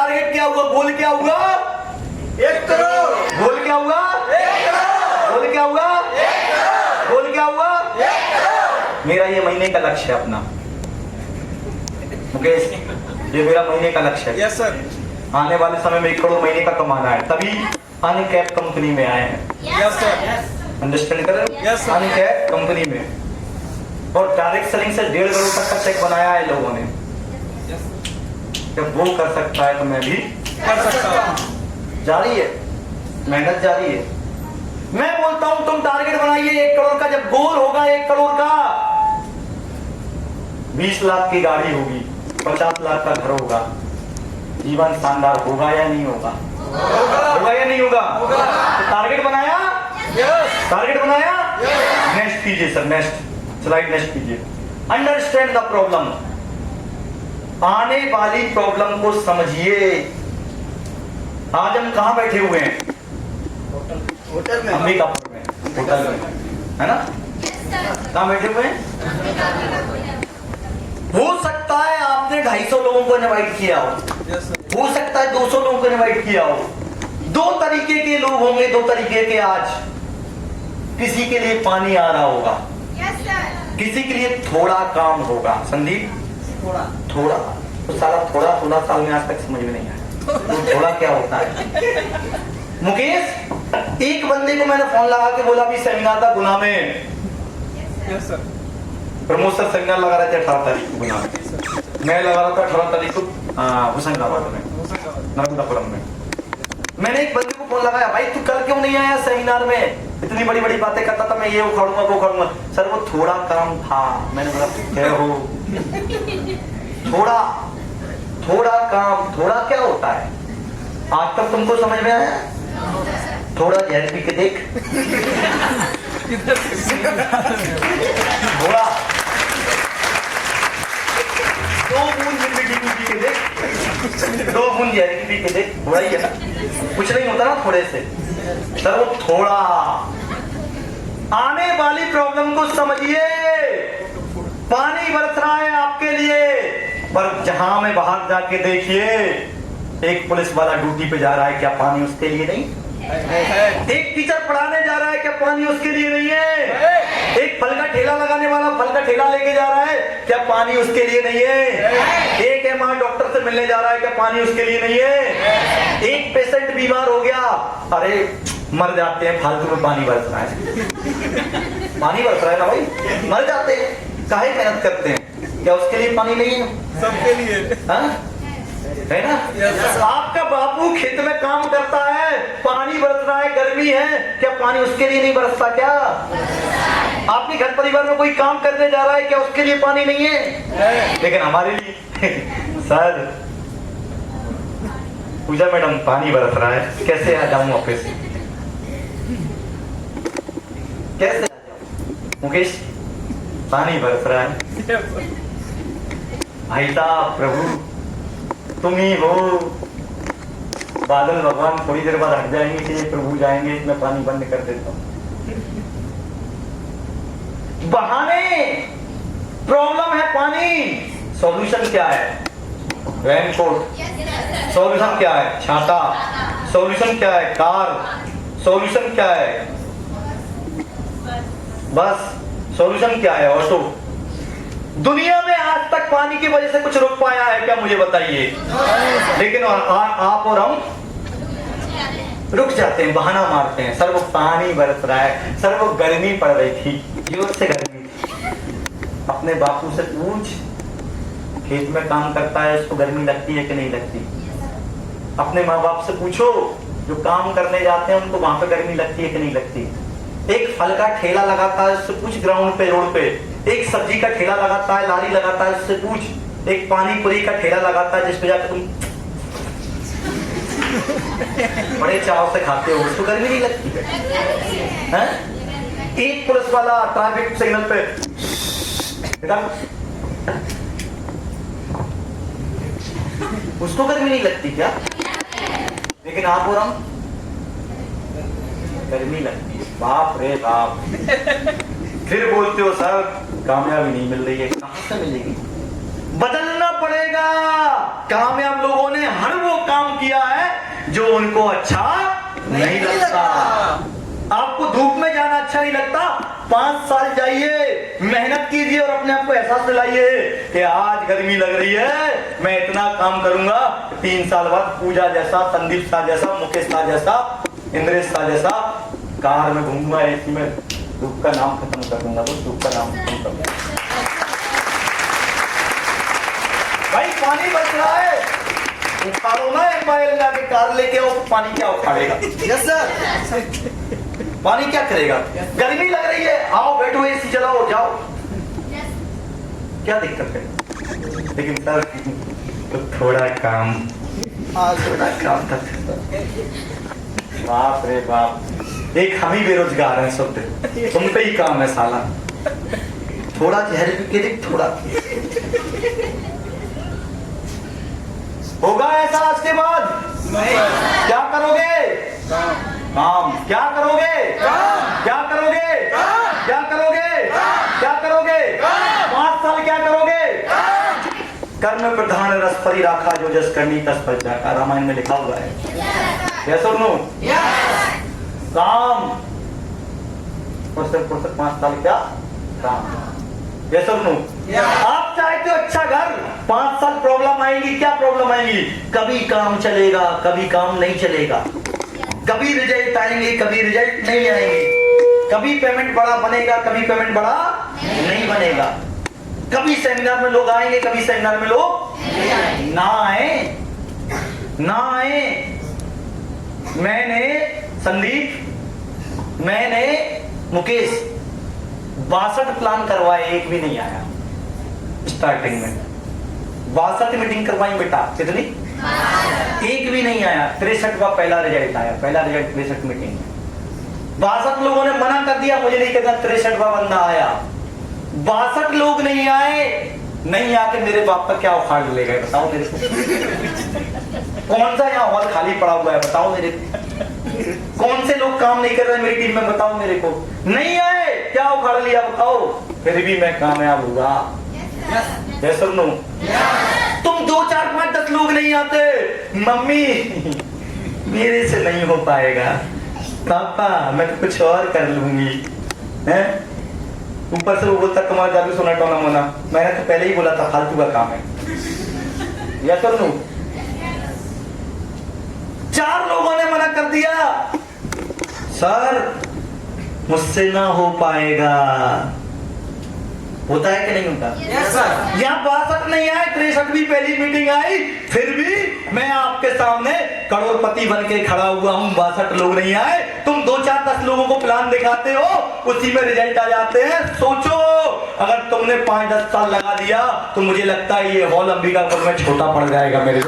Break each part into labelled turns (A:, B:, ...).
A: Target क्या हुआ, गोल क्या हुआ? 1 करोड़। गोल क्या हुआ? 1 करोड़। गोल क्या हुआ? 1 करोड़। गोल क्या हुआ? 1 करोड़। मेरा ये महीने का लक्ष्य है अपना मुकेश, ये मेरा महीने का लक्ष्य है।
B: Yes sir.
A: आने वाले समय में 1 करोड़ महीने का कमाना है, तभी आने कैप कंपनी में आए हैं।
B: Yes sir.
A: अंडरस्टैंड कर रहे हो?
B: Yes, sir.
A: आने कैप कंपनी में, और डायरेक्ट सेलिंग से 1.5 करोड़ तक का चेक बनाया है लोगों ने। जब वो कर सकता है तो मैं भी
B: कर सकता हूँ।
A: जारी है, मेहनत जारी है। मैं बोलता हूं तुम टारगेट बनाइए 1 करोड़ का। जब गोल होगा 1 करोड़ का, 20 लाख की गाड़ी होगी, 50 लाख का घर होगा, जीवन शानदार होगा या नहीं होगा? होगा या नहीं होगा? तो टारगेट बनाया, टारगेट बनाया। नेक्स्ट कीजिए सर, नेक्स्ट स्लाइड, नेक्स्ट कीजिए। अंडरस्टैंड द प्रॉब्लम, आने वाली प्रॉब्लम को समझिए। आज हम कहां बैठे हुए हैं?
B: होटल में।
A: अंबिकापुर में, होटल में, है ना? कहां बैठे हुए हैं? हो सकता है आपने 250 लोगों को इनवाइट किया हो, हो सकता है 200 लोगों को इनवाइट किया हो। 2 तरीके के लोग होंगे, 2 तरीके के। आज किसी के लिए पानी आ रहा होगा, किसी के लिए थोड़ा काम होगा। संदीप, थोड़ा तो साला थोड़ा साल में आज तक समझ में नहीं आया तो थोड़ा क्या होता है। मुकेश, एक बंदे को मैंने फोन लगा के बोला भी सेमिनार था गुना में, प्रमोशन सेमिनार लगा रहे थे 18 तारीख को गुना में, मैं लगा रहा था 18 तारीख को होशंगाबाद में, नर्मदापुरम में। मैंने एक बंदे को फोन लगाया, भाई तू कल क्यों नहीं आया सेमिनार में? इतनी बड़ी बड़ी बातें करता था, मैं ये उखाड़ूंगा वो उखाड़ूंगा। सर वो थोड़ा काम था। मैंने बोला क्या हो? थोड़ा काम, थोड़ा क्या होता है? आज तक तुमको समझ में आया? थोड़ा जहर पी के देख, थोड़ा 2 बूंद जिंदगी पी के देख, 2 बूंद जहर पी के देख, थोड़ा ही है ना, कुछ नहीं होता ना थोड़े से। सर वो थोड़ा, आने वाली प्रॉब्लम को समझिए। पानी बरस रहा है आपके लिए, पर जहां में बाहर जाके देखिए, एक पुलिस वाला ड्यूटी पे जा रहा है, क्या पानी उसके लिए नहीं? एक टीचर पढ़ाने जा रहा है, क्या पानी उसके लिए नहीं है? एक फल का ठेला लगाने वाला फल का ठेला लेके जा रहा है, क्या पानी उसके लिए नहीं है? एक एमआर डॉक्टर से मिलने जा रहा है, क्या पानी उसके लिए नहीं है? एक पेशेंट बीमार हो गया, अरे मर जाते हैं, फालतू में पानी बरस रहा है। पानी बरस रहा है ना भाई, मर जाते हैं, काहे मेहनत करते हैं? क्या उसके लिए पानी नहीं है?
B: सबके लिए
A: है ना? आपका बापू खेत में काम करता है, पानी बरस रहा है, गर्मी है, क्या पानी उसके लिए नहीं बरसता? क्या आपके घर परिवार में कोई काम करने जा रहा है, क्या उसके लिए पानी नहीं है? लेकिन हमारे लिए सर, पूजा मैडम पानी बरस रहा है, कैसे आ जाऊं ऑफिस? कैसे आ जाऊं? मुकेश पानी बरस रहा है। भाई साहब, प्रभु तुम ही हो। बादल भगवान थोड़ी देर बाद हट जाएंगे कि ये प्रभु जाएंगे, इसमें पानी बंद कर देता हूं। बहाने, प्रॉब्लम है पानी, सॉल्यूशन क्या है? रेनकोट। सॉल्यूशन क्या है? छाता। सॉल्यूशन क्या है? कार। सॉल्यूशन क्या है? बस। सॉल्यूशन क्या है? ऑटो। दुनिया में आज तक पानी की वजह से कुछ रुक पाया है क्या? मुझे बताइए। लेकिन आप और हम रुक जाते हैं, बहाना मारते हैं। सर वो पानी बरस रहा है, सर वो गर्मी पड़ रही थी, जोर से गर्मी थी। अपने बापू से पूछ, खेत में काम करता है, उसको गर्मी लगती है कि नहीं लगती? अपने माँ बाप से पूछो, जो काम करने जाते हैं उनको वहां पे गर्मी लगती है कि नहीं लगती? एक फल का ठेला लगाता है, उससे पूछ ग्राउंड पे, रोड पे। एक सब्जी का ठेला लगाता है, लारी लगाता है, उससे पूछ। एक पानी पूरी का ठेला लगाता है, जिसपे जाकर तुम बड़े चाव से खाते हो, उसको गर्मी नहीं लगती है? एक पुलिस वाला ट्रैफिक सिग्नल पे उसको गर्मी नहीं लगती क्या? लेकिन आप और हम, गर्मी लगती है। बाप रे बाप। फिर बोलते हो सर कामयाबी नहीं मिल रही है। कहां से मिलेगी? बदलना पड़ेगा। कामयाब लोगों ने हर वो काम काम किया है जो उनको अच्छा नहीं लगता। आपको धूप में जाना अच्छा नहीं लगता, 5 साल जाइए, मेहनत कीजिए और अपने आप को एहसास दिलाइए कि आज गर्मी लग रही है, मैं इतना काम करूंगा, 3 साल बाद पूजा जैसा, संदीप शाह जैसा, मुकेश शाह जैसा, इंद्रेश शाह जैसा कार में घूमूंगा, एसी में, धूप का नाम खत्म कर दूंगा। तो धूप का नाम खत्म कर दूंगा। भाई पानी बच रहा है, उखाड़ो ना, एक बार जाके कार लेके आओ, पानी क्या उखाड़ेगा?
B: Yes sir.
A: पानी क्या करेगा? गर्मी लग रही है, आओ बैठो, एसी चलाओ, जाओ, क्या दिक्कत है? लेकिन सर तो थोड़ा काम था। बाप रे बाप, एक हम ही बेरोजगार हैं सब, तुम पे ही काम है साला। थोड़ा जहर पी के थोड़ा होगा ऐसा आज के बाद? क्या करोगे? काम। क्या करोगे? क्या करोगे? क्या करोगे? क्या करोगे? 5 साल क्या करोगे? कर्म प्रधान रस परी राखा, जो जस करनी तस पर जाका, रामायण में लिखा हुआ है। यस और नो? काम। 5 साल क्या काम? यस और नो? आप चाहते हो अच्छा घर, 5 साल प्रॉब्लम आएंगी। क्या प्रॉब्लम आएंगी? कभी काम चलेगा, कभी काम नहीं चलेगा, कभी रिजल्ट आएंगे, कभी रिजल्ट नहीं आएंगे, कभी पेमेंट बड़ा बनेगा, कभी पेमेंट बड़ा नहीं बनेगा, कभी सेमिनार में लोग आएंगे, कभी सेमिनार में लोग ना आए, ना आए। मैंने संदीप, मैंने मुकेश 62 प्लान करवाए, एक भी नहीं आया। स्टार्टिंग में 62 मीटिंग करवाई बेटा, कितनी? एक भी नहीं आया। 63वां पहला रिजल्ट आया, पहला रिजल्ट 63 मीटिंग में। 62 लोगों ने मना कर दिया, मुझे नहीं कहता, 63वां बंदा आया। 62 लोग नहीं आए, नहीं आके मेरे बाप का क्या उखाड़ ले गए बताओ मेरे को? कौन सा यहाँ हॉल खाली पड़ा हुआ है बताओ मेरे को? कौन से लोग काम नहीं कर रहे मेरी टीम में बताओ मेरे को? नहीं आए, क्या उखाड़ लिया बताओ? फिर भी मैं कामयाब हुआ। यस और नो? तुम 2, 4, 5, 10 लोग नहीं आते, मम्मी मेरे से नहीं हो पाएगा, पापा मैं तो कुछ और कर लूंगी, हैं? ऊपर से वो बोलता तुम्हारा जादू सोना टोना मोना, मैंने तो पहले ही बोला था फालतू का काम है। यस और नो? 4 लोगों ने मना कर दिया, सर मुझसे ना हो पाएगा। होता है कि नहीं होता?
B: Yes sir.
A: यहाँ 62 नहीं आए, 63 भी पहली मीटिंग आई, फिर भी मैं आपके सामने करोड़पति बन के खड़ा हुआ हूँ। 62 लोग नहीं आए, तुम 2, 4, 10 लोगों को प्लान दिखाते हो, उसी में रिजल्ट आ जाते हैं। सोचो अगर तुमने 5, 10 साल लगा दिया तो मुझे लगता है ये हॉल अंबिकापुर में छोटा पड़ जाएगा मेरे।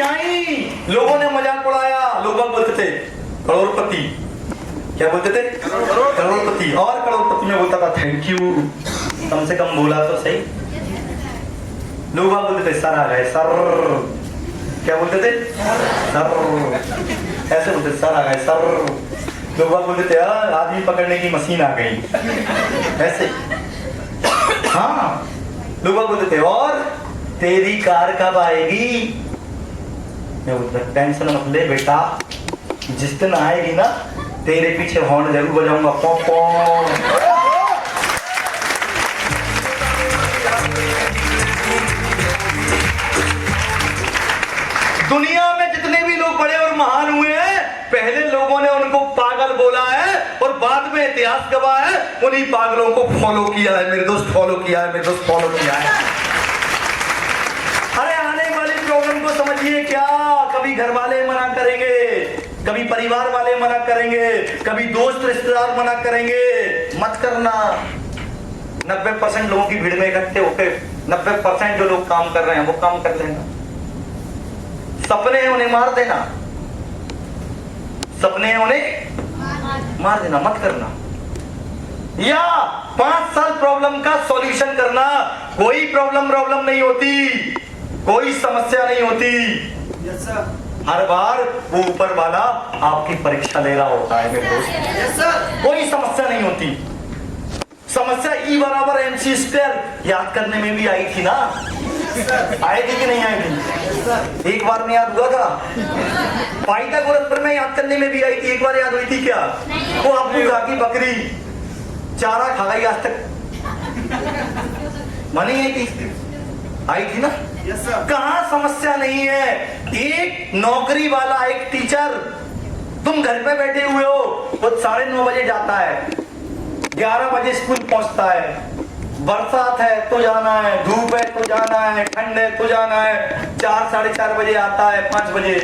A: आई, लोगों ने मजाक उड़ाया, लोग बोलते थे करोड़पति, क्या बोलते थे? करोड़पति। और करोड़पति में बोलता था थैंक यू, कम से कम बोला तो सही। लोग बोलते थे सर आ गए, सर क्या बोलते थे? सर, ऐसे बोलते सर आ गए सर। लोग बोलते थे आदमी पकड़ने की मशीन आ गई, ऐसे। हाँ, लोग बोलते थे और तेरी कार कब आएगी? टेंशन मत ले बेटा, जिस दिन आएगी ना तेरे पीछे हॉर्न जरूर बजाऊंगा, पॉ पॉ। दुनिया में जितने भी लोग बड़े और महान हुए हैं, पहले लोगों ने उनको पागल बोला है और बाद में इतिहास गवाह है, उन्हीं पागलों को फॉलो किया है मेरे दोस्त, फॉलो किया है मेरे दोस्त, फॉलो किया है। अरे आने वाली प्रॉब्लम को समझिए क्या, कभी घर वाले मना करेंगे, कभी परिवार वाले मना करेंगे, कभी दोस्त रिश्तेदार मना करेंगे, मत करना। 90% लोगों की भीड़ में इकट्ठे होकर 90% जो लोग काम कर रहे हैं वो काम कर लेना। सपने हैं उन्हें मार देना, सपने हैं उन्हें मार देना, मत करना। या 5 साल प्रॉब्लम का सॉल्यूशन करना। कोई प्रॉब्लम नहीं होती, कोई समस्या नहीं होती।
B: Yes sir.
A: हर बार वो ऊपर वाला आपकी परीक्षा ले रहा होता है मेरे दोस्त।
B: Yes sir.
A: कोई समस्या नहीं होती। समस्या E बराबर mc² याद करने में भी आई थी ना? आई थी कि नहीं आई थी? एक बार में याद हुआ था? पाइथागोरस में याद करने में भी आई थी, एक बार याद हुई थी क्या? वो आपने कहा कि बकरी चारा खा गई आज तक, मानी आई थी? आई थी ना?
B: Yes sir.
A: कहाँ समस्या नहीं है? एक नौकरी वाला, एक टीचर, तुम घर पे बैठे हुए हो, वो 9:30 बजे जाता है, 11 बजे स्कूल पहुंचता है, बरसात है तो जाना है, धूप है तो जाना है, ठंड है तो जाना है, 4 साढ़े 4 बजे आता है, 5 बजे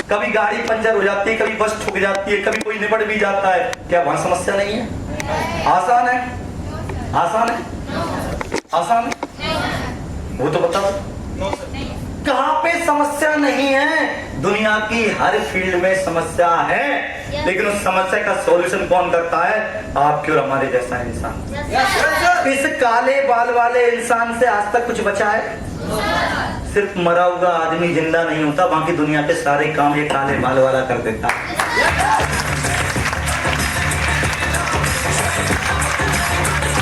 A: कभी गाड़ी पंचर हो जाती है, कभी बस ठुक जाती है, कभी कोई निपट भी जाता है। क्या वहां समस्या नहीं है? आसान है? आसान है? आसान है? वो तो बताओ कहाँ पे समस्या नहीं है? दुनिया की हर फील्ड में समस्या है, लेकिन उस समस्या का सॉल्यूशन कौन करता है? आपके और हमारे जैसा इंसान। इस काले बाल वाले इंसान से आज तक कुछ बचा है? सिर्फ मरा हुआ आदमी जिंदा नहीं होता, बाकी दुनिया के सारे काम ये काले बाल वाला कर देता है।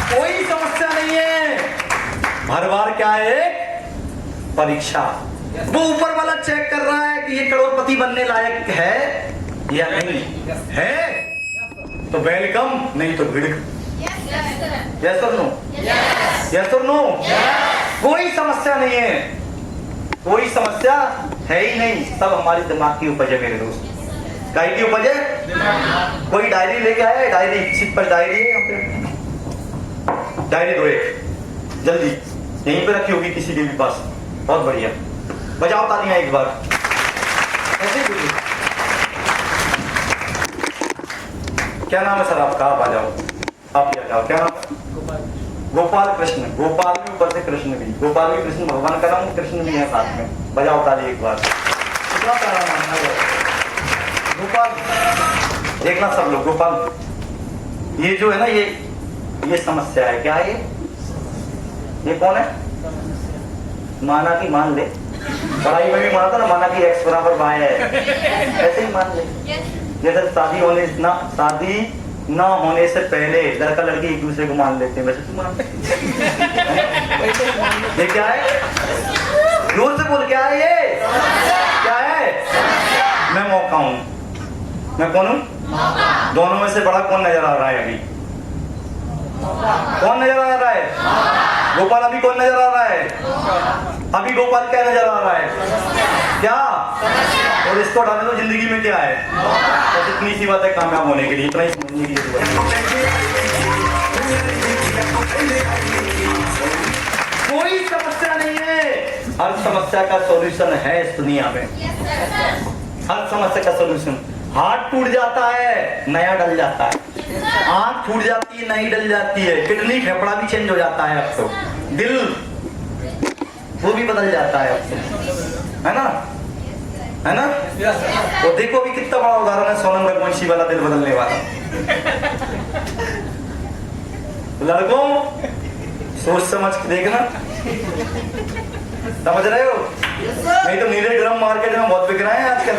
A: कोई समस्या नहीं है। हर बार क्या है? परीक्षा। वो ऊपर वाला चेक कर रहा है कि ये करोड़पति बनने लायक है या नहीं है, तो वेलकम, नहीं तो भिड़क। यस और नो? यस और नो? कोई समस्या नहीं है, कोई समस्या है ही नहीं, सब हमारे दिमाग की उपज है मेरे दोस्त। काय की उपज है? कोई डायरी लेके आया है? डायरी, सीट पर डायरी है यहाँ पे? डायरी दो एक, जल्दी, यहीं पे रखी होगी किसी के भी पास। बहुत बढ़िया, बजाओ तालियां एक बार। ऐसे ही क्या नाम है सर आपका? आप आ जाओ, आप ही आ जाओ। क्या नाम? गोपाल कृष्ण। गोपाल भी ऊपर से कृष्ण भी, गोपाल भी कृष्ण भगवान का नाम, कृष्ण भी है साथ में। बजाओ ताली एक बार। कितना प्यारा नाम है गोपाल। देखना सब लोग, गोपाल ये जो है ना, ये समस्या है। क्या है ये कौन है? माना कि मान ले, पढ़ाई में भी माना था ना, माना कि x बराबर y है, ऐसे ही मान ले। जैसे शादी ना होने से पहले लड़का लड़की एक दूसरे को मान लेते हैं, वैसे तू मान। ये क्या है? जोर से बोल, क्या है ये? क्या है? मैं मौका हूं। मैं कौन हूं? दोनों में से बड़ा कौन नजर आ रहा है अभी? कौन नजर आ रहा है? गोपाल अभी कौन नजर आ रहा है? अभी गोपाल क्या नजर आ रहा है? क्या? और इसको हटाने तो जिंदगी में क्या है? तो इतनी सी बात है कामयाब होने के लिए, इतना ही समझने की जरूरत है। कोई समस्या नहीं है, हर समस्या का सॉल्यूशन है इस दुनिया में। हर समस्या का सॉल्यूशन। हाथ टूट जाता है, नया डल जाता है। आंख फूट जाती है, नई डल जाती है। किडनी, फेफड़ा भी चेंज हो जाता है अब तो। दिल वो भी बदल जाता है अब तो, है ना? है ना? तो देखो अभी कितना बड़ा उदाहरण है सोनम रघुवंशी वाला, दिल बदलने वाला। लड़कों सोच समझ के देखना, समझ रहे हो? नहीं तो नीले ड्रम मार्केट में बहुत बिक रहे हैं आजकल।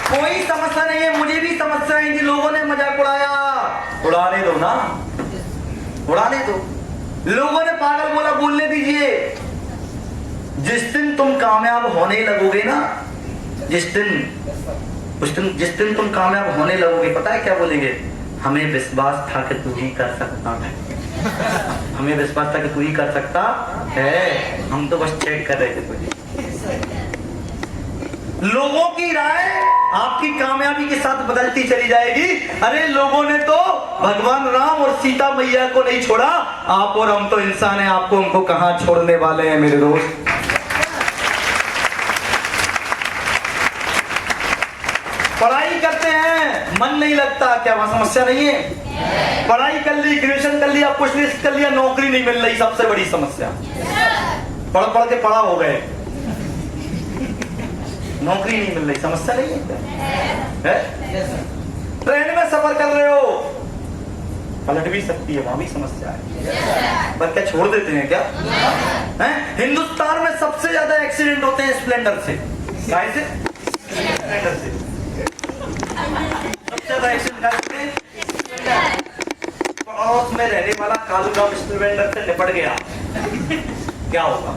A: कोई समस्या नहीं है, मुझे भी समस्या है कि लोगों ने मजाक उड़ाया। उड़ाने दो ना, उड़ाने दो। लोगों ने पागल बोला, बोलने दीजिए। जिस दिन तुम कामयाब होने लगोगे ना, जिस दिन तुम कामयाब होने लगोगे, पता है क्या बोलेंगे? हमें विश्वास था कि तू ही कर सकता है। हमें विश्वास था कि तू ही कर सकता है, हम तो बस चेक कर रहे थे तुझे। लोगों की राय आपकी कामयाबी के साथ बदलती चली जाएगी। अरे लोगों ने तो भगवान राम और सीता मैया को नहीं छोड़ा, आप और हम तो इंसान हैं, आपको उनको कहां छोड़ने वाले हैं मेरे दोस्त। पढ़ाई करते हैं, मन नहीं लगता, क्या वहां समस्या नहीं है? पढ़ाई कर ली, ग्रेजुएशन कर लिया, कुछ नहीं कर लिया, नौकरी नहीं मिल रही, सबसे बड़ी समस्या। पढ़ पढ़ के पढ़ा हो गए, नौकरी नहीं मिल रही, समस्या नहीं है? ट्रेन में सफर कर रहे हो, पलट भी सकती है, वहां भी समस्या है, पर क्या छोड़ देते हैं क्या? हिंदुस्तान में सबसे ज्यादा एक्सीडेंट होते हैं स्प्लेंडर से। काहे से? स्प्लेंडर से सबसे ज्यादा एक्सीडेंट करते पड़ोस में रहने वाला कालू राम स्प्लेंडर से निपट गया, क्या होगा?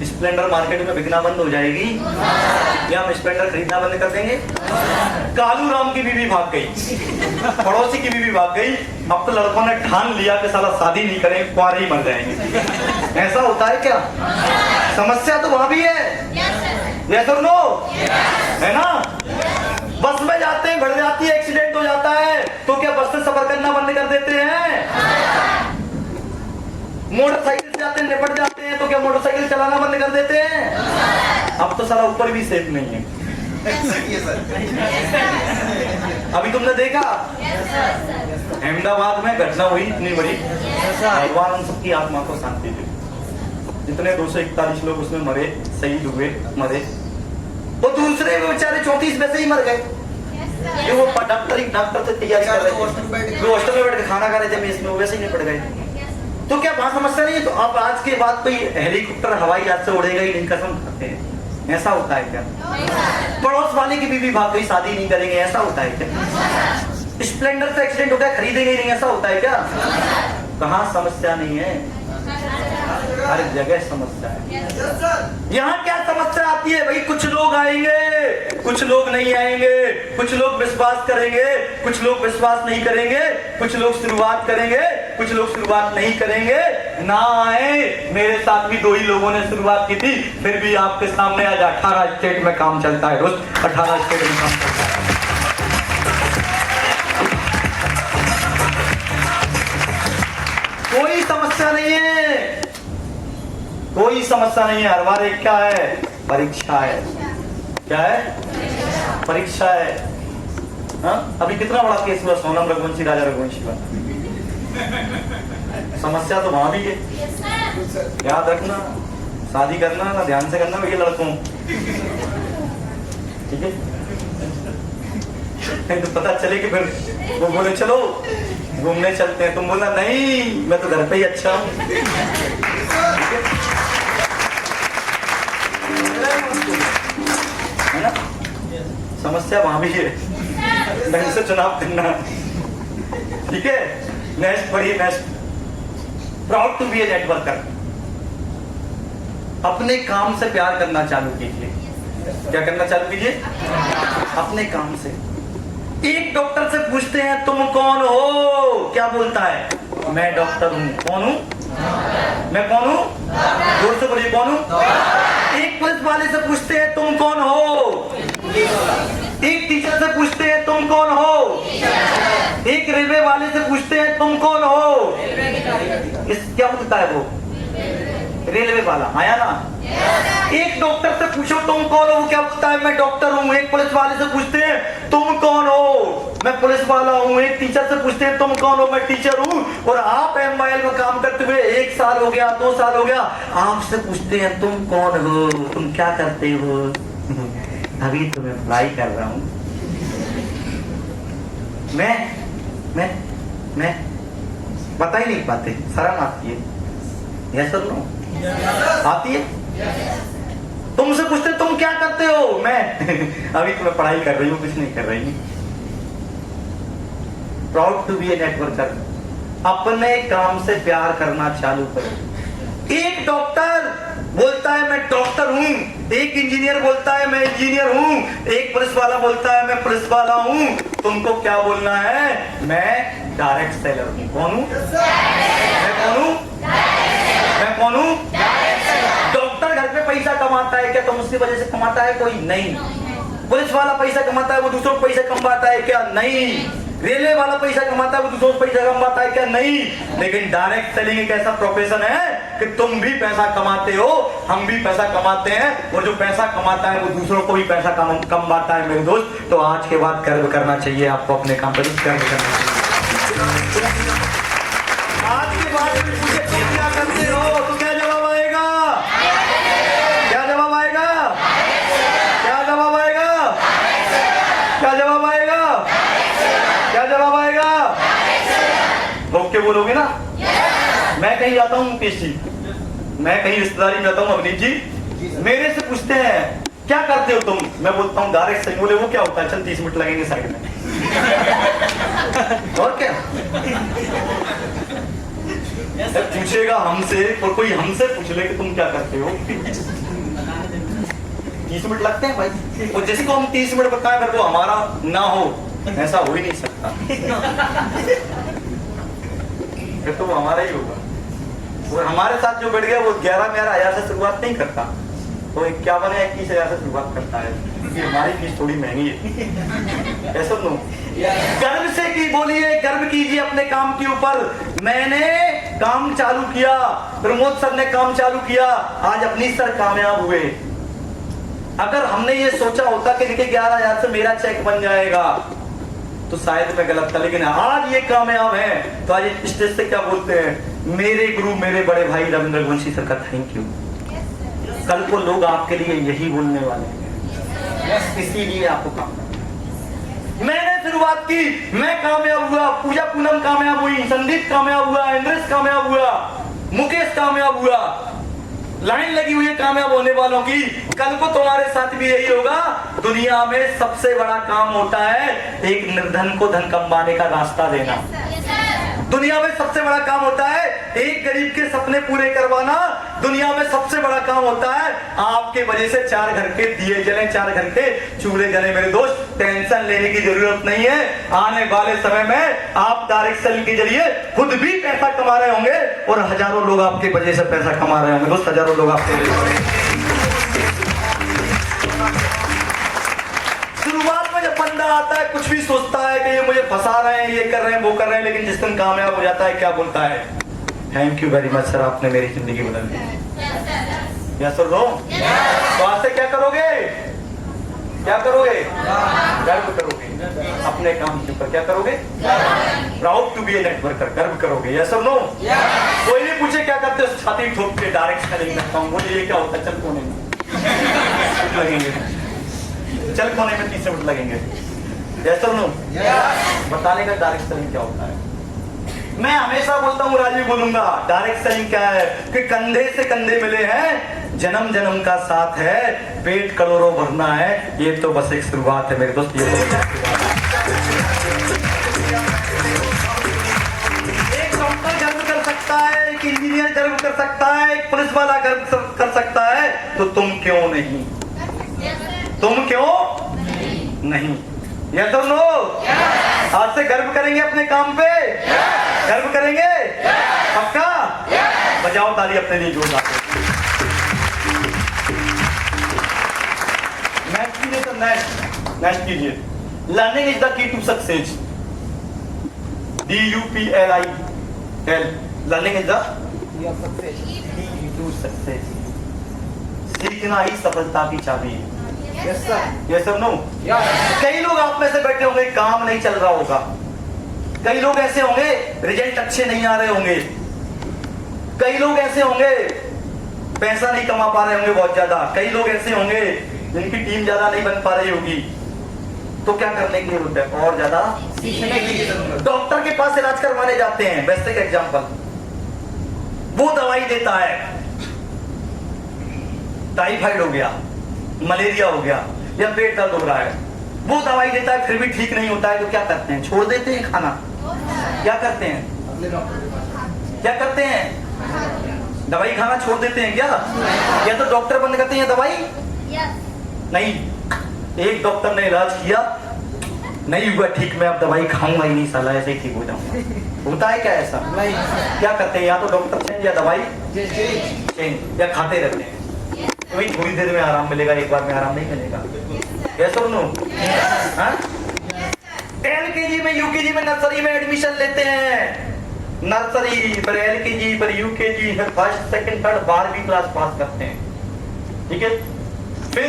A: स्प्लेंडर मार्केट में बिकना बंद हो जाएगी या हम स्प्लेंडर खरीदना बंद कर देंगे? कालू राम की बीवी भाग गई, पड़ोसी की बीवी भाग गई। अब तो लड़कों ने ठान लिया कि साला शादी नहीं करेंगे, कुंवारे ही मर जाएंगे। ऐसा होता है क्या? समस्या तो वहां भी है, यस और नो, है ना? बस में जाते हैं, बढ़ जाती है, एक्सीडेंट हो जाता है, तो क्या बस से सफर करना बंद कर देते हैं? मोटरसाइकिल से जाते हैं, निपट जाते हैं, तो क्या मोटरसाइकिल चलाना बंद कर देते हैं? अब तो साला ऊपर भी सेफ नहीं है। अभी तुमने देखा अहमदाबाद में घटना हुई इतनी बड़ी, भगवान उन सबकी आत्मा को शांति दे। जितने 241 लोग उसमें मरे, शहीद हुए, मरे, वो दूसरे बेचारे 34 वैसे ही मर गए। ये वो डॉक्टर से तैयारी कर रहे थे, जो हॉस्टल में बैठ के खाना खा रहे थे, इसमें वो वैसे ही निपट गए। तो क्या वहां समस्या नहीं है? तो अब आज के बाद कोई हेलीकॉप्टर हवाई जहाज से उड़ेगा ही नहीं, कसम खाते हैं। ऐसा होता है क्या? पड़ोस वाले की बीवी भाग गई, शादी नहीं करेंगे, ऐसा होता है क्या? स्प्लेंडर से एक्सीडेंट हो गया, खरीदेंगे ही नहीं, ऐसा होता है क्या? कहाँ समस्या नहीं है? हर जगह समस्या है। यहाँ क्या समस्या आती है भाई? कुछ लोग आएंगे, कुछ लोग नहीं आएंगे, कुछ लोग विश्वास करेंगे, कुछ लोग विश्वास नहीं करेंगे, कुछ लोग शुरुआत करेंगे, कुछ लोग शुरुआत नहीं करेंगे। ना आए, मेरे साथ भी 2 ही लोगों ने शुरुआत की थी, फिर भी आपके सामने आज 18 स्टेट में काम चलता है, रोज 18 स्टेट में काम चलता है। कोई समस्या नहीं है, कोई समस्या नहीं है। हर बार एक क्या है? परीक्षा है। क्या है? परीक्षा है। हाँ? अभी कितना बड़ा केस हुआ, सोनम रघुवंशी, राजा रघुवंशी का। समस्या तो वहां भी है। याद रखना, शादी करना ना ध्यान से करना भैया लड़कों, ठीक है? तो पता चले कि फिर वो बोले चलो घूमने चलते हैं, तुम बोला नहीं मैं तो घर पे ही अच्छा हूँ। है ना? समस्या वहां भी है, ढंग से चुनाव करना, ठीक है? नेक्स्ट पढ़िए, next. Proud to be a networker. अपने काम से प्यार करना चालू कीजिए। क्या करना चालू कीजिए? अपने काम से। एक डॉक्टर से पूछते हैं तुम कौन हो, क्या बोलता है? मैं डॉक्टर हूँ। कौन हूँ? मैं कौन हूँ? जोर से बोलिए, कौन हूँ? एक पुलिस वाले से पूछते हैं तुम कौन हो। एक टीचर से पूछते हैं तुम कौन हो। एक रेलवे वाले से पूछते हैं तुम कौन हो। इस क्या बोलता है वो? रेलवे वाला, आया ना? एक डॉक्टर से पूछो तुम कौन हो, क्या बोलता है? मैं डॉक्टर हूँ। एक पुलिस वाले से पूछते हैं तुम कौन हो, मैं पुलिस वाला हूँ। एक टीचर से पूछते हैं तुम कौन हो, मैं टीचर हूँ। और आप एमआईएल में काम करते हुए 1 साल हो गया, 2 साल हो गया, आपसे पूछते हैं तुम कौन हो, तुम क्या करते हो? अभी तो मैं पढ़ाई कर रहा हूँ। मैं बता ही नहीं पाते, शर्म आती है। यस और नो? आती है? तुमसे पूछते तुम क्या करते हो, मैं अभी तो मैं पढ़ाई कर रही हूँ, कुछ नहीं कर रही हूँ। Proud to be a networker. अपने काम से प्यार करना चालू करो। एक डॉक्टर बोलता है मैं डॉक्टर हूँ, एक इंजीनियर बोलता है मैं इंजीनियर हूँ, एक पुलिस वाला बोलता है मैं पुलिस वाला हूँ। तुमको क्या बोलना है? मैं डायरेक्ट सेलर हूँ। कौन हूँ? मैं कौन हूँ? मैं कौन हूँ? डॉक्टर घर पे पैसा कमाता है क्या? तुम उसकी वजह से कमाता है? कोई नहीं। पुलिस वाला पैसा कमाता है, वो दूसरों को पैसा कमाता है क्या? नहीं। रेलवे वाला पैसा कमाता है, वो दूसरों को पैसा कमाता है क्या? नहीं। लेकिन डायरेक्ट सेलिंग एक ऐसा प्रोफेशन है कि तुम भी पैसा कमाते हो, हम भी पैसा कमाते हैं, और जो पैसा कमाता है वो दूसरों को भी पैसा कमाता है मेरे दोस्त। तो आज के बाद गर्व करना चाहिए आपको, अपने काम पर गर्व करना चाहिए। आज के बाद क्या करते हो तो क्या जवाब आएगा? क्या जवाब आएगा? क्या जवाब आएगा? क्या जवाब आएगा? क्या जवाब आएगा? ठोक के बोलोगे ना? मैं कहीं जाता हूँ मुकेश जी, मैं कहीं रिश्तेदारी में जाता हूँ अवनीत जी, मेरे से पूछते हैं क्या करते हो तुम, मैं बोलता हूँ डायरेक्ट सेलिंग। बोले वो क्या होता है? चल 30 मिनट लगेंगे साइड में। और क्या पूछेगा हमसे, और कोई हमसे पूछ ले कि तुम क्या करते हो। 30 मिनट लगते हैं भाई, और जैसे को हम 30 मिनट बताएं अगर वो हमारा ना हो, ऐसा हो ही नहीं सकता। फिर तो वो हमारा ही होगा। और हमारे साथ जो बैठ गया वो 11,000 से शुरुआत नहीं करता, तो 51 या 21,000 से शुरुआत करता है, क्योंकि हमारी फीस थोड़ी महंगी है। ऐसा लो गर्व से की बोलिए, गर्व कीजिए अपने काम के ऊपर। मैंने काम चालू किया, प्रमोद सर ने काम चालू किया, आज अपनी सर कामयाब हुए। अगर हमने ये सोचा होता कि देखिए 11,000 से मेरा चेक बन जाएगा, तो शायद मैं गलत था, लेकिन आज ये कामयाब है। तो आज स्टेज से क्या बोलते हैं, मेरे गुरु मेरे बड़े भाई रविंद्र रघुवंशी सर का थैंक यू। कल को लोग आपके लिए यही बोलने वाले हैं, इसीलिए आपको काम। मैंने शुरुआत की, मैं कामयाब हुआ, पूजा पूनम कामयाब हुई, संदीप कामयाब हुआ, इंद्रेश कामयाब हुआ, मुकेश कामयाब हुआ। लाइन लगी हुई है कामयाब होने वालों की। कल को तुम्हारे साथ भी यही होगा। दुनिया में सबसे बड़ा काम होता है एक निर्धन को धन कमाने का रास्ता देना। दुनिया में सबसे बड़ा काम होता है एक गरीब के सपने पूरे करवाना। दुनिया में सबसे बड़ा काम होता है आपके वजह से 4 घर के दिए जले, 4 घर के चूल्हे जले। मेरे दोस्त, टेंशन लेने की जरूरत नहीं है। आने वाले समय में आप डायरेक्ट सेलिंग के जरिए खुद भी पैसा कमा रहे होंगे और हजारों लोग आपके वजह से पैसा कमा रहे होंगे। दोस्त, हजारों लोग आपके शुरुआत में जब बंदा आता है कुछ भी सोचता है कि ये मुझे फंसा रहे हैं, ये कर रहे हैं, वो कर रहे हैं, लेकिन जिस दिन कामयाब हो जाता है क्या बोलता है, thank you very much sir, आपने मेरी जिंदगी बदल दी। यस और नो? तो आज से क्या करोगे, क्या करोगे, गर्व करोगे अपने काम के ऊपर। क्या करोगे, proud to be a networker, गर्व करोगे। यस और नो? कोई नहीं पूछे क्या करते हो, छाती ठोक के डायरेक्ट सेलिंग करता हूँ। बोले ये क्या होता है, चल कोने में लगेंगे, चल कोने में 30 मिनट लगेंगे। यस और नो? बताने का डायरेक्ट सेलिंग क्या होता है। मैं हमेशा बोलता हूँ, राजीव बोलूंगा, डायरेक्ट सेलिंग क्या है कि कंधे से कंधे मिले हैं, जन्म जन्म का साथ है, पेट करोड़ों भरना है, ये तो बस एक शुरुआत है मेरे दोस्त। ये एक डॉक्टर गर्व कर सकता है, एक इंजीनियर गर्व कर सकता है, एक पुलिस वाला गर्व कर सकता है, तो तुम क्यों नहीं, तुम क्यों नहीं। यस और नो? आज से गर्व करेंगे अपने काम पे, गर्व करेंगे पक्का। बजाओ ताली अपने लिए जोरदार। नेक्स्ट कीजिए सर, नेक्स्ट कीजिए। Learning is the key to success. DUPLIL, learning is the key to success. सीखना ही सफलता की चाबी है। यस सर, यस और नो? कई लोग आप में से बैठे होंगे, काम नहीं चल रहा होगा। कई लोग ऐसे होंगे रिजल्ट अच्छे नहीं आ रहे होंगे। कई लोग ऐसे होंगे पैसा नहीं कमा पा रहे होंगे बहुत ज्यादा। कई लोग ऐसे होंगे जिनकी टीम ज्यादा नहीं बन पा रही होगी। तो क्या करने के लिए होता है, और ज्यादा सीखने के लिए। डॉक्टर के पास इलाज करवाने जाते हैं, बेसिक एग्जांपल, वो दवाई देता है, टाइफाइड हो गया, मलेरिया हो गया, या पेट दर्द हो रहा है, वो दवाई देता है, फिर भी ठीक नहीं होता है, तो क्या करते हैं, छोड़ देते हैं खाना। क्या करते हैं, क्या करते हैं, दवाई खाना छोड़ देते हैं क्या, या तो डॉक्टर बंद करते हैं दवाई नहीं। एक डॉक्टर ने इलाज किया, नहीं हुआ ठीक, मैं अब दवाई खाऊंगा ही नहीं, साला ऐसे ही ठीक हो जाऊंगा। होता है क्या ऐसा? क्या करते हैं, या तो डॉक्टर चेंज या दवाई चेंज, या खाते रहते हैं। वही थोड़ी देर में आराम मिलेगा, एक बार में आराम नहीं मिलेगा। यस और नो? LKG में, UKG में, नर्सरी में एडमिशन लेते हैं। नर्सरी पर LKG पर UKG, फिर फर्स्ट सेकंड थर्ड 12वीं क्लास पास करते हैं, ठीक है। फिर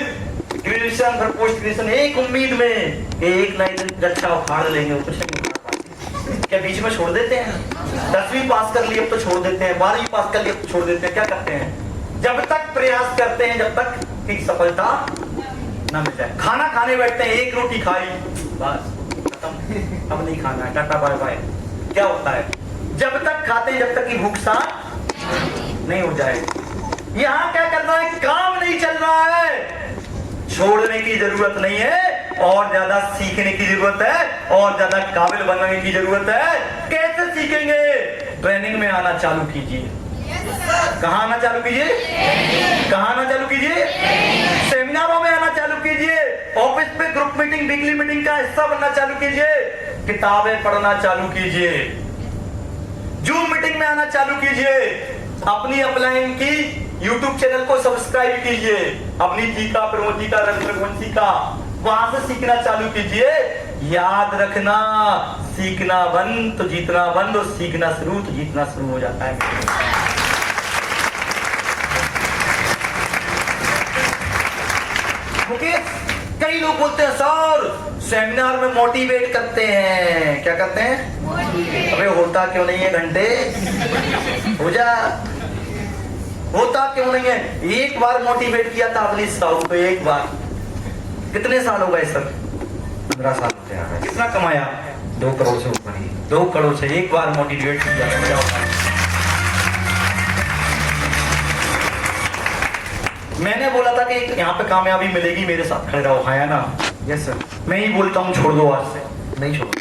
A: ग्रेजुएशन, फिर पोस्ट ग्रेजुएशन, एक उम्मीद में कि एक ना एक दिन रक्षा उखाड़ लेंगे, कुछ नहीं। क्या बीच में छोड़ देते हैं? 10वीं पास कर लिए तो छोड़ देते हैं, 12वीं पास कर लिए तो छोड़ देते हैं। क्या करते हैं, जब तक प्रयास करते हैं जब तक की सफलता न मिल जाए। खाना खाने बैठते हैं, एक रोटी खाई, बस खत्म, अब नहीं खाना है, टाटा बाय बाय। क्या होता है, जब तक खाते हैं जब तक की भूख शांत नहीं हो जाए। यहाँ क्या करना है, काम नहीं चल रहा है, छोड़ने की जरूरत नहीं है, और ज्यादा सीखने की जरूरत है और ज्यादा काबिल बनने की जरूरत है। कैसे सीखेंगे? ट्रेनिंग में आना चालू कीजिए। कहाँ आना चालू कीजिए? कहाँ आना चालू कीजिए? सेमिनारों में आना चालू कीजिए। ऑफिस पे ग्रुप मीटिंग, वीकली मीटिंग का हिस्सा बनना चालू कीजिए। किताबें पढ़ना चालू कीजिए। जूम मीटिंग में आना चालू कीजिए। अपनी अपलाइन की यूट्यूब चैनल को सब्सक्राइब कीजिए। अपनी टीका प्रमोदी का रघुवंशी का वहां से सीखना चालू कीजिए। याद रखना, सीखना बंद तो जीतना बंद, और सीखना शुरू तो जीतना शुरू हो जाता है। मुकेश, कई लोग बोलते हैं सर सेमिनार में मोटिवेट करते हैं। क्या करते हैं? अबे होता क्यों नहीं है? घंटे हो जा, होता क्यों नहीं है? एक बार मोटिवेट किया था अगली साहू को, एक बार। कितने साल हो गए सर?
C: 15 साल होते हैं।
A: कितना कमाया?
C: 2 करोड़ से ऊपर ही।
A: 2 करोड़ से एक बार मोटिवेट किया। मैंने बोला था कि यहाँ पे कामयाबी मिलेगी, मेरे साथ खड़े रहो, है ना?
C: Yes sir.
A: मैं ही बोलता हूँ छोड़ दो आज से।
C: नहीं छोड़ो।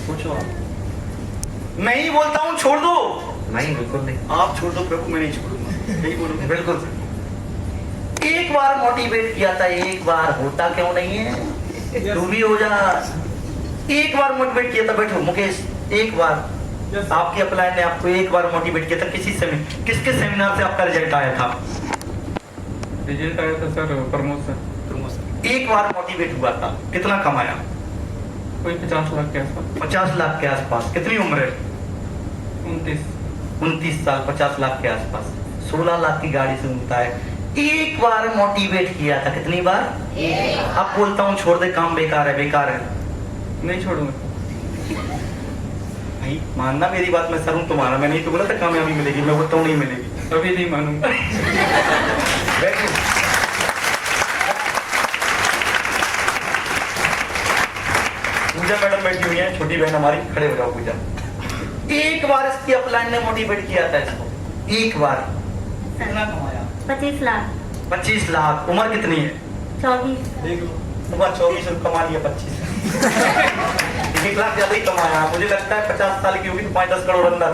A: पूछो आप। मैं ही बोलता हूँ छोड़ दो।
C: नहीं, बिल्कुल नहीं।
A: आप छोड़ दो प्रभु, मैं नहीं छोड़ूंगा। यही बोलूंगा।
C: बिल्कुल।
A: एक बार मोटिवेट किया था, एक बार। होता क्यों नहीं है? तू भी हो जा। एक बार मोटिवेट किया था। बैठो मुकेश, एक बार आपकी अपलाइन ने आपको एक बार मोटिवेट किया था। किसके सेमिनार से आपका रिजल्ट आया था?
D: रिजल्ट आया था सर प्रमोशन।
A: एक बार मोटिवेट हुआ था। कितना कमाया?
D: कोई 50 लाख के आसपास।
A: 50 लाख के आसपास। कितनी उम्र है? 29 साल। 50 लाख के आसपास। 16 लाख की गाड़ी से घूमता है। एक बार मोटिवेट किया था। कितनी बार? अब बोलता हूँ छोड़ दे, काम बेकार है, बेकार है।
D: नहीं छोड़ूंगा।
A: भाई मानना मेरी बात, मैं सर हूं तुम्हारा। मैं नहीं तो बोला था कामयाबी मिलेगी, मैं बोलता हूँ नहीं मिलेगी।
D: अभी नहीं मानूंगा।
A: पूजा मैडम बैठी हुई है, छोटी बहन हमारी। खड़े हो जाओ पूजा। एक बार इसकी अपलाइन ने मोटिवेट किया था इसको, एक बार। कितना कमाया?
E: 25 लाख।
A: 25 लाख। उम्र कितनी है?
E: 24।
A: उम्र 24 कमा लिया 25। 1 लाख ज्यादा ही कमाया। मुझे लगता है 50 साल की होगी तो 5-10 करोड़ अंदर।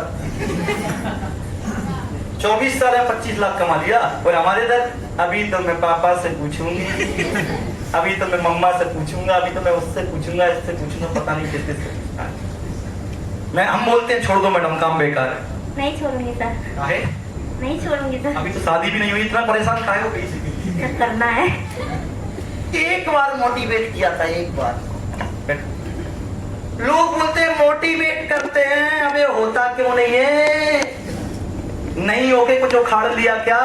A: 24 साल है, 25 लाख कमा लिया। और हमारे इधर अभी तो मैं पापा से पूछूंगी, अभी तो मैं मम्मा से पूछूंगा, अभी तो मैं उससे पूछूंगा, इससे पूछूंगा, पता नहीं किससे पूछना है। हम बोलते हैं छोड़ दो मैडम, काम बेकार है।
E: नहीं छोड़ूंगी सर।
A: काहे?
E: नहीं छोड़ूंगी सर।
A: अभी तो शादी भी नहीं हुई, इतना परेशान काहे हो गई थी?
E: सब करना है।
A: एक बार मोटिवेट किया था, एक बार। लोग बोलते हैं मोटिवेट करते हैं, अबे होता क्यों नहीं है? नहीं होके कुछ उखाड़ लिया क्या?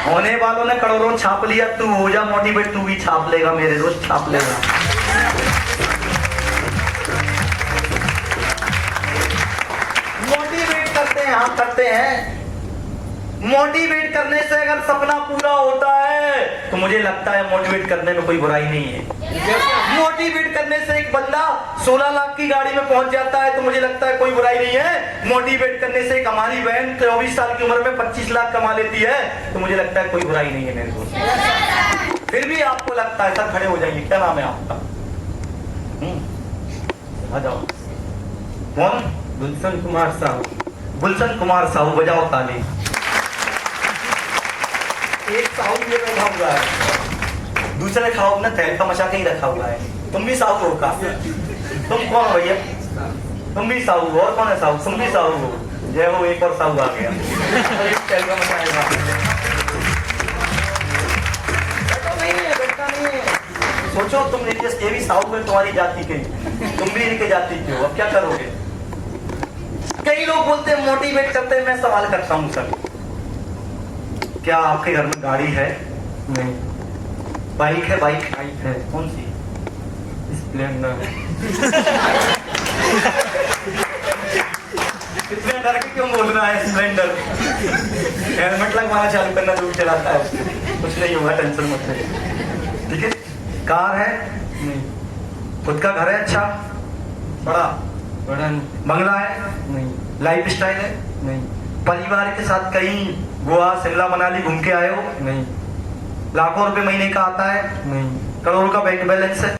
A: होने वालों ने करोड़ों छाप लिया, तू हो जा मोटिवेट, तू भी छाप लेगा, मेरे दोस्त छाप लेगा। मोटिवेट करते हैं, हाँ करते हैं। मोटिवेट करने से अगर सपना पूरा होता है तो मुझे लगता है मोटिवेट करने में कोई बुराई नहीं है। मोटिवेट करने से एक बंदा 16 लाख की गाड़ी में पहुंच जाता है तो मुझे लगता है कोई बुराई नहीं है। मोटिवेट करने से एक हमारी बहन 24 साल की उम्र में 25 लाख कमा लेती है तो मुझे लगता है कोई बुराई नहीं है मेरे दोस्त। फिर भी आपको लगता है, सर खड़े हो जाइए, क्या नाम है आपका? आ जाओ। कौन?
D: गुलशन कुमार साहू।
A: गुलशन कुमार साहू, बजाओ ताली। एक साहू ये बैठा हुआ है, दूसरे खाओ अपना तहलका मचा के ही रखा हुआ है। तुम भी साहू हो का? तुम कौन हो भैया? तुम भी साहू हो? और कौन है साहू? तुम भी साहू हो? जय हो, एक और साहू आ गया। तहलका मचाएगा। नहीं है, बैठा नहीं है। सोचो तुम ये भी साहू है तुम्हारी जाति के, तुम भी इनके जाति के हो, अब क्या करोगे? कई लोग बोलते हैं मोटिवेट करते हैं। मैं सवाल करता हूँ सर, क्या आपके घर में गाड़ी है?
D: नहीं।
A: बाइक है? बाइक
D: बाइक है।
A: कौन सी?
D: स्प्लेंडर।
A: स्प्लेंडर के क्यों बोल रहा है? स्प्लेंडर हेलमेट लगवाना चालू करना, दूर चलाता है, कुछ नहीं होगा, टेंशन मत ले। ठीक है। कार है?
D: नहीं।
A: खुद का घर है? अच्छा बड़ा?
D: बड़ा नहीं।
A: बंगला है?
D: नहीं।
A: लाइफ स्टाइल है?
D: नहीं।
A: परिवार के साथ कहीं गोवा शिमला मनाली घूम के आए हो?
D: नहीं।
A: लाखों रुपए महीने का आता है,
D: नहीं,
A: करोड़ का बैंक बैलेंस है,